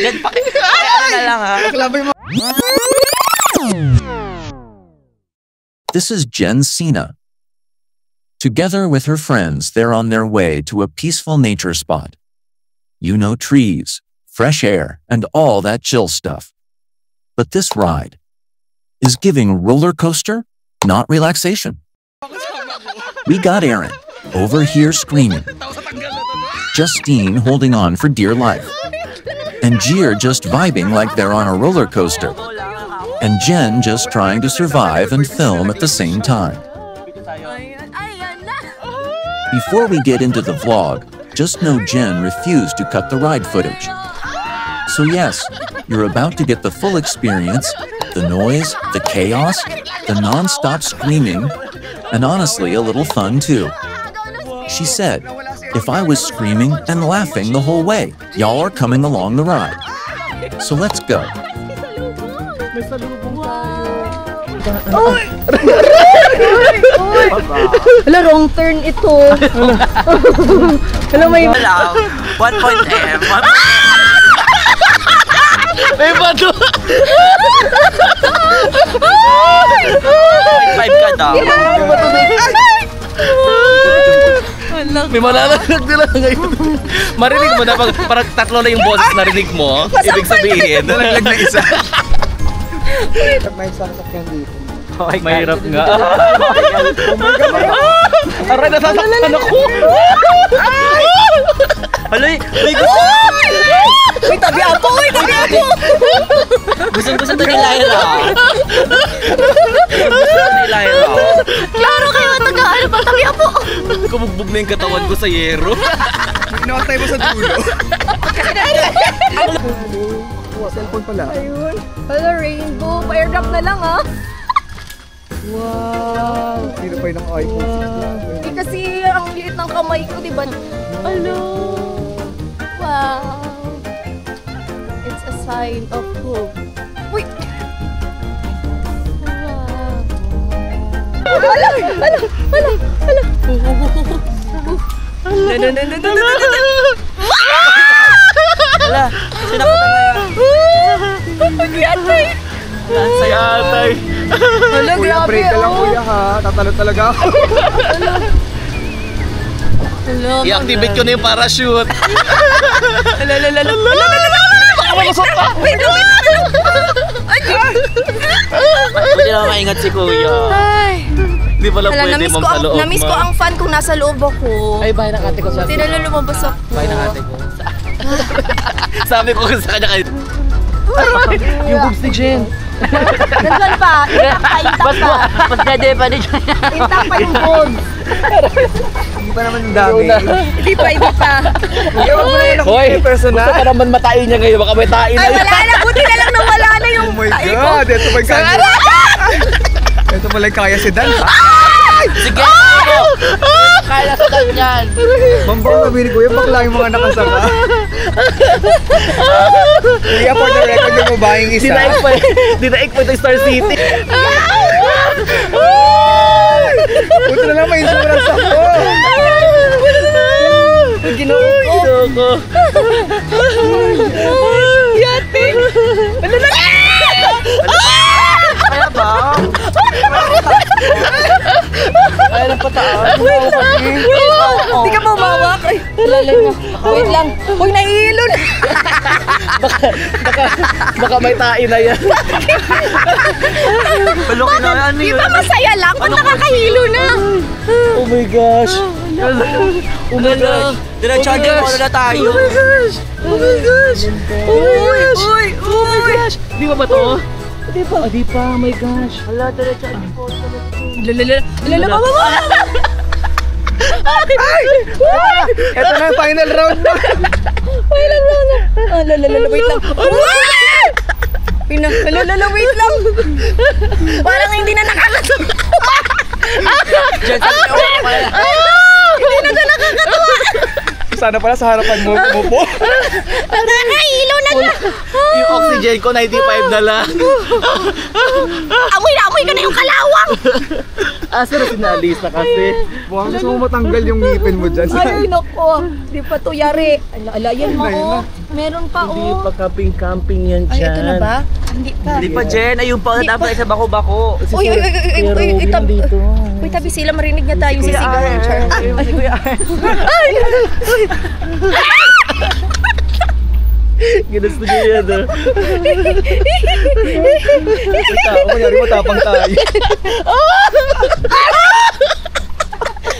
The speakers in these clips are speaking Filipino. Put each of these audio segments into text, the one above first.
my God, ano na lang ha. This is Jen Sina. Together with her friends, they're on their way to a peaceful nature spot. You know, trees, fresh air, and all that chill stuff. But this ride is giving roller coaster, not relaxation. We got Aaron over here screaming, Justine holding on for dear life, and Jeer just vibing like they're on a roller coaster, and Jen just trying to survive and film at the same time. Before we get into the vlog, just know Jen refused to cut the ride footage. So yes, you're about to get the full experience, the noise, the chaos, the non-stop screaming, and honestly a little fun too. She said, if I was screaming and laughing the whole way, y'all are coming along the ride. So let's go. Wala, wrong turn ito. Wala, may... Wala, 1.M. May bato! 1.5 ka daw. May malalag nila ngayon. Marinig mo na, parang tatlo na yung boses narinig mo. Ibig sabihin. Nalaglag na isa. May sasakyan dito. Mahirap nga. Aray, nasasaktan ako. Haloy, may gusto. Uy, tabi ako! Uy, tabi ako! Gusto to ni Lyra. Gusto ni Lyra. Klaro kayo, taga-ano pa, tabi ako! Kumugbog na yung katawan ko sa yero. Inawatay mo sa dulo. Cellphone pala. Ayun. Hala, rainbow. Pa-airdrop na lang, ha? Wow! Sino pa yung iPhone? Eh, kasi ang liit ng kamay ko, di ba? Hello! Wow! It's a sign of hope. Uy! Wow! Hala! Hala! Hala! Hala! Hala, sinakutan na yan. Yatay! Yatay. Hala, Kuya, grabe, break ka lang oh. kuya ha. Tatalo talaga ako. Hala, I-activate ko na yung parachute. hala, hala, hala, hala, wait, Buti naman maingat si Kuya. ay. Hindi pala Hala, pwede ma'am sa loob. na-miss ko ang fan kung nasa loob ako. Ay, bahay ng ate ko sa Hindi na lumabas ako. Bahay ng ate ko. Sabi ko sa kanya kayo. Yung boobs ni Jen. Nandiyan pa, intact pa. Mas pwede pa din siya. Intact pa yung bones. Hindi pa naman yung dami. Hindi pa. Kuya, wag mo naman ako Hoy, personal. gusto ka naman matain niya ngayon. Baka may tain na Ay, yun. wala na. Buti na lang nang wala na yung Oh my tayo ko. God, ito pa yung kaya. Ito pala yung kaya si Dan. Sige, kaya sa ganyan. Mambang sabi ni Kuya, bakla yung mga nakasaka. Kuya, for the record yung babaeng isa. Dinaik pa ito Star City. Buti na lang may insurance ako. Ginoo ko. Yate. Kaya ba? Kaya lang pataas. Hindi ka mawawak. Ay, lalay na. Wait lang. Huwag nahihilo na. Baka may tain na yan. Balok na yan. Di ba masaya lang kung nakakahilo na? Oh my gosh. Oh my gosh. Dina-charging mo na tayo. Oh my gosh. Uy! Di ba to? Di pa. Oh my gosh. Hala, dina-charging mo. Lala, mama! Ito na yung final round na. Final round na. Lala, wait lang. Lala, wait lang. Parang hindi na nakakatuwa. Diyan sa Hindi na siya nakakatuwa. Sana pala sa harapan mo po. Nakakahilo na siya. Yung oxygen ko 95 na lang. Amoy ka na yung kalawang. Asa na sinalis na kasi. Mukhang gusto mo matanggal yung ngipin mo dyan. Ay, nako. Di pa to yari. Alayan mo, oh. Meron pa, Hindi oh. pa camping-camping yan Ay, dyan. ito na ba? Hindi pa. Hindi pa, Jen. Ayun pa. Hindi Dapat sa bako-bako. Uy, tabi. dito. Uy, tabi sila, marinig niya tayo sisigaw. Si Kuya Ar. Ginusto niya yan, ah. Kunyari mo, tapang tayo.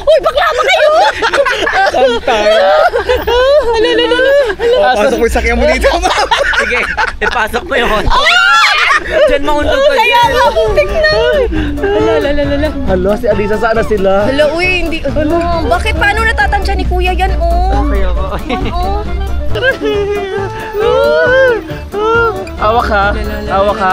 Uy, bakla ba kayo? Pasok ko yung sakyan mo dito, ma'am. Sige, ipasok mo yun. Jen, maundog ka, Kaya Jen. nga, buntik na. Lala. Hala, si Alisa, sana sila? Hala, uy, hindi. Bakit? Paano natatansya ni Kuya yan, oh? Okay ako. Hawak ha? Hawak ha?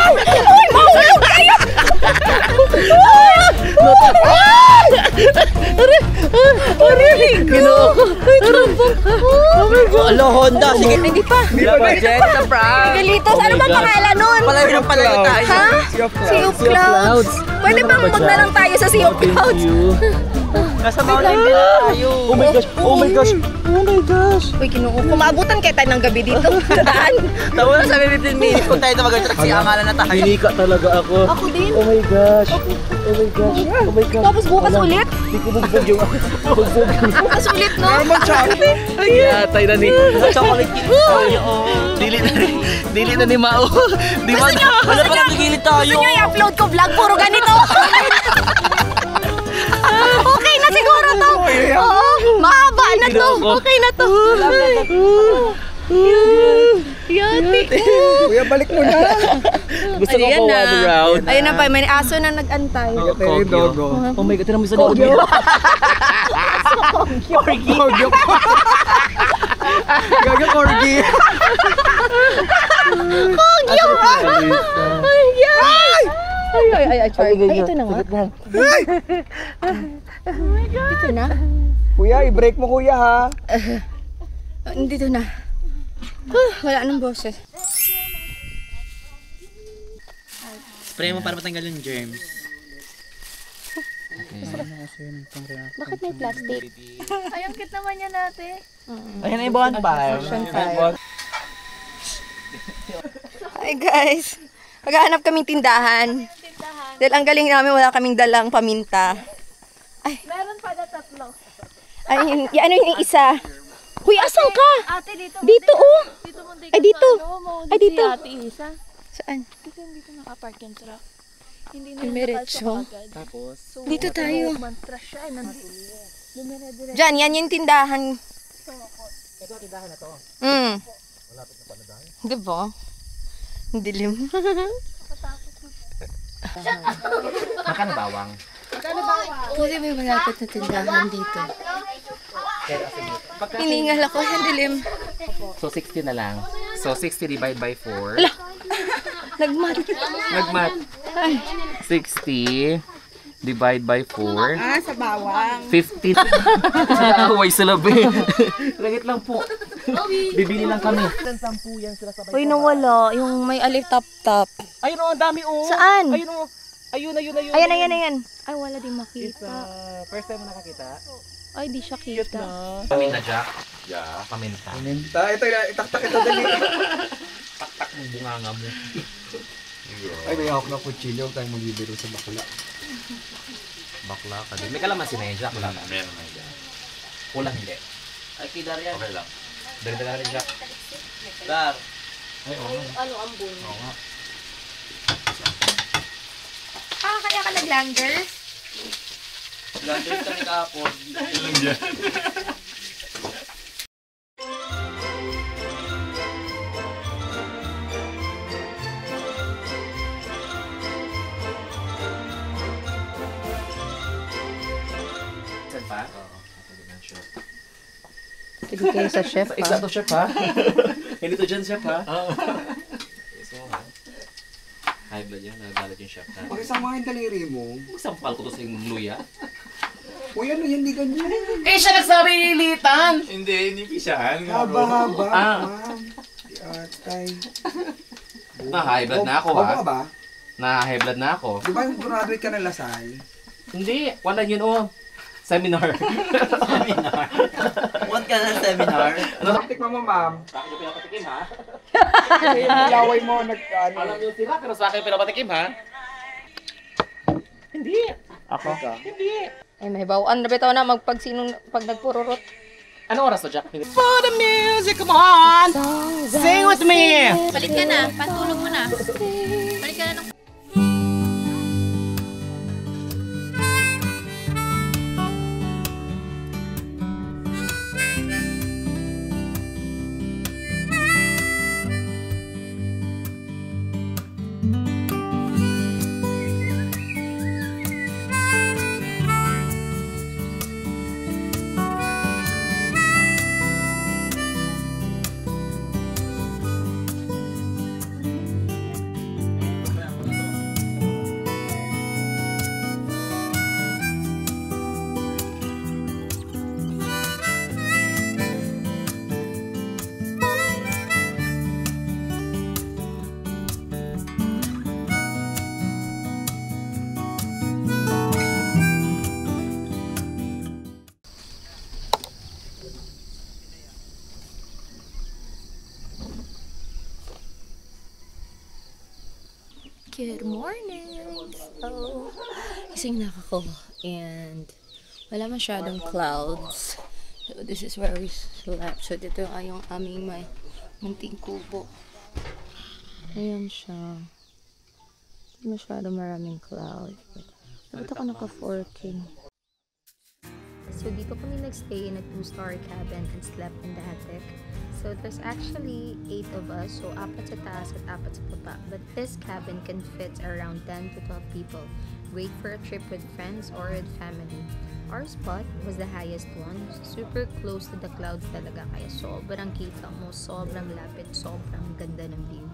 Uy, mahulog kayo! Ginoo ko. Ay, trabang. Oh my God. Alo, Honda. Sige, Hindi pa. Wala ba, Jen? Sa prank. Galitos, ano ba pangalan nun? Palayo ng palayo tayo. Ha? Sea of Clouds. Sea of Clouds. Pwede bang mag na lang tayo sa Sea of Clouds? Nasa mountain din tayo. Oh my gosh! Oh my gosh! Oh my gosh! Uy, Ginoo, kumaabutan kita ng gabi dito. Daan. Tawa na sa 15 minutes kung tayo na mag-track si Angala na tayo. Hinika talaga ako. Ako din. Oh my gosh! Oh my gosh! Oh my gosh! Tapos bukas ulit. Hindi ko bugbog yung ako. Bugbog yung Bukas ulit, no? Normal chocolate. Yatay na ni. Chocolate cake tayo. Dili na ni Mao. Di ba? Wala pa lang nagigilid tayo. Gusto nyo i-upload ko vlog? Puro ganito. Okay na siguro to. Oo, mahaba na to. Okay na to. Yati. Kuya, balik mo na. Gusto ko Ayan po na. one round. Ayun na pa, may aso na nag-antay. Ito yung dogo. Oh my God, tirang mo sa loob. Corgi. Gaga corgi. Ay, Ay, ito na nga. Dito na. Kuya, i-break mo kuya ha. Dito na. Wala nang boses. Spray mo para matanggal yung germs. Bakit may plastic? Ay, ang cute naman yan ate. Ayan ay bonfire. Hi guys. Maghahanap kaming tindahan. Dahil ang galing namin, wala kaming dalang paminta. Meron pa na tatlo. Ay, ano yung isa? Huy, asan ka? Ate, dito. Dito, oh. Dito mo Ay, dito. Ay, dito. Si ate Isa. Saan? Dito nakapark yung truck. Hindi na Diretso. agad. So, Dito tayo. mantras siya. Dumire-dire. Diyan, yan yung tindahan. Ito, tindahan na to. Malapit na panadahan. Diba? Ang dilim. Makano bawang? Pwede may malapit na tindahan dito. Hiningal ako, ang dilim. So 60 na lang. So 60 divided by 4. Nagmat. Nagmat. 60 divide by 4. Ah, sa bawang. 50. Huwag sa labi. Langit lang po. Bibili lang kami. Uy, nawala. Yung may alif tap-tap. Ayun o, ang dami o. Saan? Ayun o. Ayun. Ayan. Ay, wala din makita. First time mo nakakita? Ay, di siya kita. Paminta, Jack. Yeah. Paminta. Minta. Ito, itaktak ito dali. Tak mo bunganga mo. Ay, may hawak na kutsilyo. Tayo mo libero sa bakla. Bakla ka din. May kalamansi na yun, Jack. Wala na. Meron na yun. Kulang hindi. Ay, kidar yan. Okay lang. Dagdagan na rin, Jack. Dar. Ay, oo. Ano ang buno? Oo nga. Ah, kaya ka nag-langers? Landers kami kahapon. Saan pa? Sige kayo sa chef, Exacto, chef, ha? Hindi to dyan, chef, ha? High blood yan. Nagagalit yung chef, ha? Pakisamahin daliri mo. Sampal ko to sa yung luya. Uy, ano yan? Di ganyan. Eh, siya nagsabi ilitan! Hindi pisahan. Haba-haba. Ah. Ma'am. Di atay. High blood na ako, Bobo ha? ka ba? Na-high blood na ako. Di ba yung graduate ka ng Lasal? Hindi, wala yun, oh. Seminar. One ka ng seminar? Tikman mo, ma'am. Sa akin yung pinapatikim, ha? Yung laway mo, nag-ano. Alam niyo sila, pero sa akin yung pinapatikim, ha? Hindi. Ako? Hindi. Ay, may bawaan na bitaw na pag nagpururot. Anong oras na, Jack? For the music, come on! Sing with me! Balik ka na. Patulog mo na. Balik ka na ng... Good morning! So, gising na ako and wala masyadong clouds. So, this is where we slept. So, dito yung aming may munting kubo. Ayan siya. Hindi masyadong maraming clouds. Bakit ako naka-4K? So, dito kami nagstay in a 2-story cabin and slept in the attic. So, there's actually 8 of us. So, 4 sa taas at 4 sa baba. But this cabin can fit around 10 to 12 people. Great for a trip with friends or with family. Our spot was the highest one. Super close to the clouds talaga. Kaya sobrang kita mo, sobrang lapit, sobrang ganda ng view.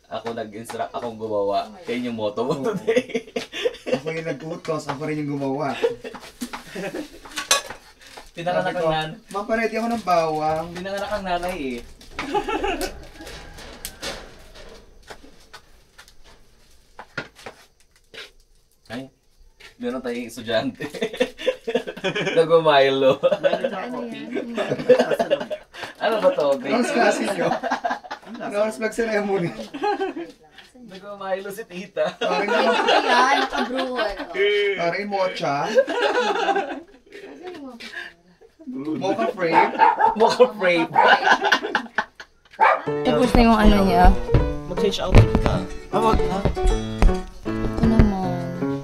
Ako nag-instruct, akong gumawa. Kayo yung motto mo today. Ako yung nag-utos, ako rin yung gumawa. Pinanganak ang nanay. Maparedy ako ng bawang. Pinanganak ang nanay eh. Ay, meron tayong estudyante. Nag-Milo. Ano ba to? Anong klase nyo? Anong flag ceremony? Nag-Milo si tita. Parang naman. Ayan, nakabruwan. Parang yung mocha. Mocha frame. Mocha frame. Tapos na yung ano niya. Mag-change out ka. Wag na. Ito naman.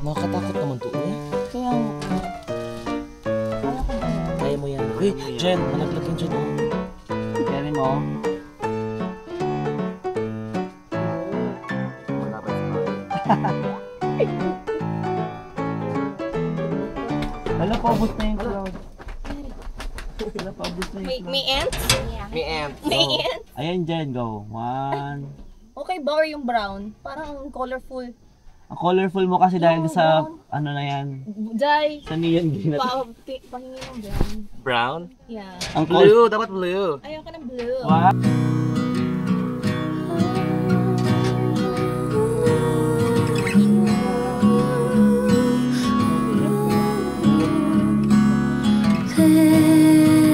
Nakakatakot naman to eh. Kaya mo. Kaya mo yan. Uy, Jen, malaglag yan dyan oh. Kaya mo. Hala, paubos na yung cloud. Hala, paubos na yung cloud. May ants? May ant. May ants? Ayan, Jen, go. 1. Okay ba or yung brown? Parang colorful. Ang colorful mo kasi dahil sa, ano na yan, Jai, sa neon green. pahingin ng brown. Brown? Yeah. Ang blue, dapat blue. Ayoko ng blue. Wow.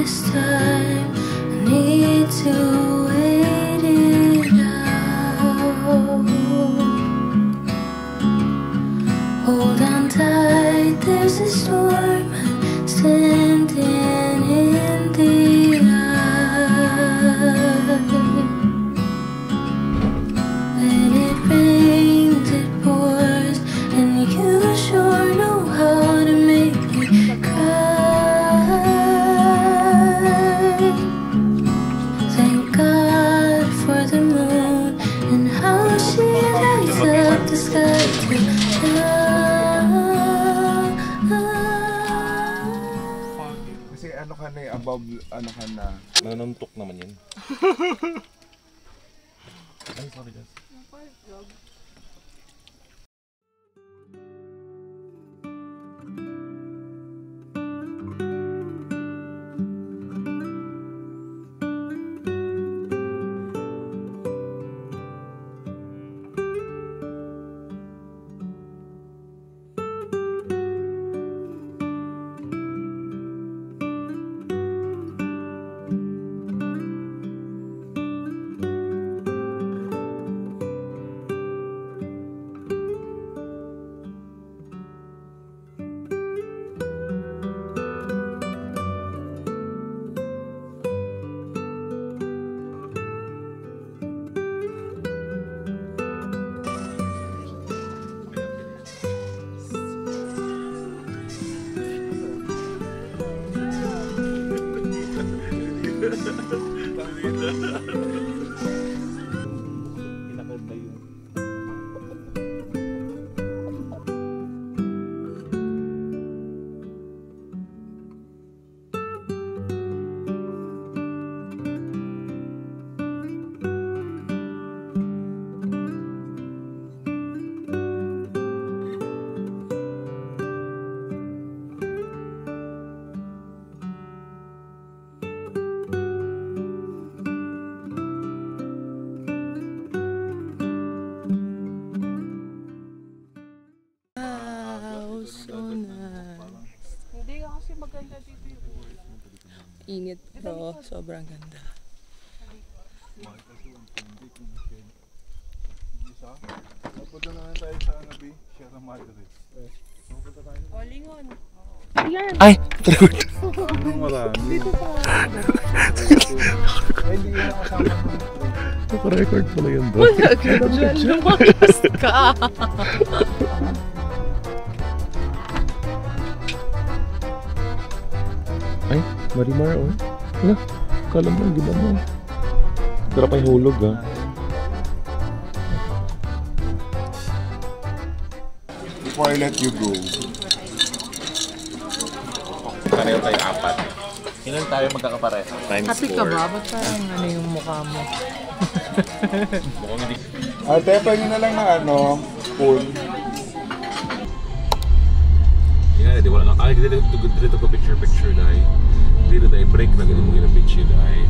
This time I need to wait it out. Hold on tight, there's a storm. I'm standing in the eye. When it rains, it pours, and you sure know how to make me cry. Thank God for the moon and how she lights up the sky Kasi ano ka na eh, above, ano ka na. Nanuntok naman yun. Ay, sorry guys. Init pero sobrang ganda. Punta naman tayo sa Anabi, Sierra Madre. Ay! Triggered. Anong marami? Dito pa. Hindi ko nakasama. Naka-record pala yun ba? Lumakas ka! Ay, Marimar, oh. Wala, kala mo, gina mo. Tara pa yung hulog, ha. Before I let you go. Pareho tayo apat. Ilan tayo magkakapareho? Times 4. Happy ka ba? Ba't parang ano yung mukha mo? Mukhang hindi. Tepa nyo na lang na pool. Yeah, di wala lang. Ay, dito ko picture dahil. Dito tayo break na ganun mo ginabitch yun dahil.